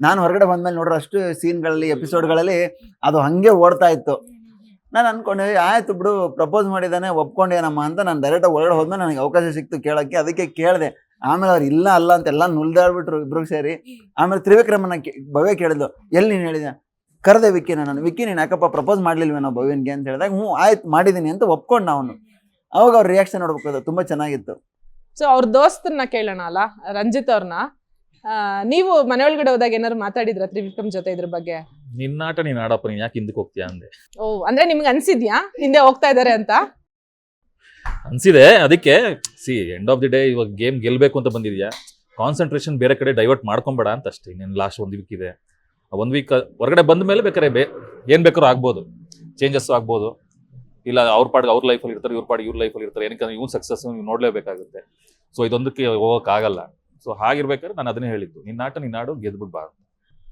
ನಾನು ಹೊರಗಡೆ ಬಂದ್ಮೇಲೆ ನೋಡ್ರೆ ಅಷ್ಟು ಸೀನ್ಗಳಲ್ಲಿ ಎಪಿಸೋಡ್ಗಳಲ್ಲಿ ಅದು ಹಂಗೆ ಓಡ್ತಾ ಇತ್ತು. ನಾನು ಅನ್ಕೊಂಡೆ ಆಯ್ತು ಬಿಡು ಪ್ರಪೋಸ್ ಮಾಡಿದ್ದಾನೆ ಒಪ್ಕೊಂಡೇನಮ್ಮ ಅಂತ. ನಾನು ಡೈರೆಕ್ಟ್ ಒಳಗಡೆ ಹೋದ್ಮೇಲೆ ನನಗೆ ಅವಕಾಶ ಸಿಕ್ತು ಕೇಳಕ್ಕೆ, ಅದಕ್ಕೆ ಕೇಳಿದೆ. ಆಮೇಲೆ ಅವ್ರು ಇಲ್ಲ ಅಲ್ಲ ಅಂತೆಲ್ಲ ನುಲ್ದಾಡ್ಬಿಟ್ರು ಇಬ್ರು ಸೇರಿ. ಆಮೇಲೆ ತ್ರಿವಿಕ್ರಮನ ಭವ್ಯ ಕೇಳಿದ್ಲು, ಎಲ್ಲಿ ನೀನು ಹೇಳಿದ? ಕರೆದೆ ವಿಕ್ಕಿನ. ನಾನು ವಿಕ್ಕಿ ನೀನು ಯಾಕಪ್ಪ ಪ್ರಪೋಸ್ ಮಾಡ್ಲಿಲ್ವೇನೋ ಭವ್ಯನ್ಗೆ ಅಂತ ಹೇಳಿದಾಗ ಹ್ಞೂ ಆಯ್ತು ಮಾಡಿದ್ದೀನಿ ಅಂತ ಒಪ್ಕೊಂಡ ಅವನು. ಅವಾಗ ಅವ್ರ ರಿಯಾಕ್ಷನ್ ನೋಡ್ಬೇಕು, ಅದು ತುಂಬಾ ಚೆನ್ನಾಗಿತ್ತು. ಸೊ ಅವ್ರ ದೋಸ್ತರನ್ನ ಕೇಳೋಣ ಅಲ್ಲ, ರಂಜಿತ್ ಅವ್ರನ್ನ. ನೀವು ಮನೆ ಒಳಗಡೆ ಹೋದಾಗ ಏನಾದ್ರು ಮಾತಾಡಿದ್ರ ತ್ರಿವಿಕ್ರಮ್ ಜೊತೆ ಇದ್ರ ಬಗ್ಗೆ? ನಿನ್ನಾಟ ನೀನ್ ಆಡಪ್ಪ, ನೀನ್ ಯಾಕೆ ಹಿಂದಕ್ಕೆ ಹೋಗ್ತೀಯಾ ಅಂದೆ. ಓ, ಅಂದ್ರೆ ನಿಮ್ಗೆ ಅನ್ಸಿದ್ಯಾ ಹಿಂದೆ ಹೋಗ್ತಾ ಇದಾರೆ ಅಂತ? ಅನ್ಸಿದೆ. ಅದಕ್ಕೆ ಎಂಡ್ ಆಫ್ ದಿ ಡೇ ಇವಾಗ ಗೇಮ್ ಗೆಲ್ಬೇಕು ಅಂತ ಬಂದಿದ್ಯಾ, ಕಾನ್ಸಂಟ್ರೇಷನ್ ಬೇರೆ ಕಡೆ ಡೈವರ್ಟ್ ಮಾಡ್ಕೊಂಬೇಡ ಅಂತ ಅಷ್ಟೇ. ಇನ್ನೇನು ಲಾಸ್ಟ್ 1 ವೀಕ್ ಇದೆ. 1 ವೀಕ್ ಹೊರಗಡೆ ಬಂದ ಮೇಲೆ ಬೇಕಾದ್ರೆ ಏನ್ ಬೇಕಾದ್ರೂ ಆಗ್ಬೋದು, ಚೇಂಜಸ್ ಆಗ್ಬೋದು. ಇಲ್ಲ ಅವ್ರ ಪಾಡಿಗೆ ಅವ್ರ ಲೈಫಲ್ಲಿ ಇರ್ತಾರೆ, ಇವ್ರ ಪಾಡಿಗೆ ಇವ್ರ ಲೈಫಲ್ಲಿ ಇರ್ತಾರೆ. ಏನಕ್ಕೆ ಇವ್ನ ಸಕ್ಸಸ್ ನೀವು ನೋಡ್ಲೇಬೇಕಾಗುತ್ತೆ. ಸೊ ಇದೊಂದಕ್ಕೆ ಹೋಗಕ್ಕಾಗಲ್ಲ. ಸೊ ಹಾಗಿರ್ಬೇಕಾದ್ರೆ ನಾನು ಅದನ್ನೇ ಹೇಳಿದ್ದು, ನಿನ್ನಾಟ ನೀನಾಡು ಗೆದ್ಬಿಡ್ಬಾರ್ದು.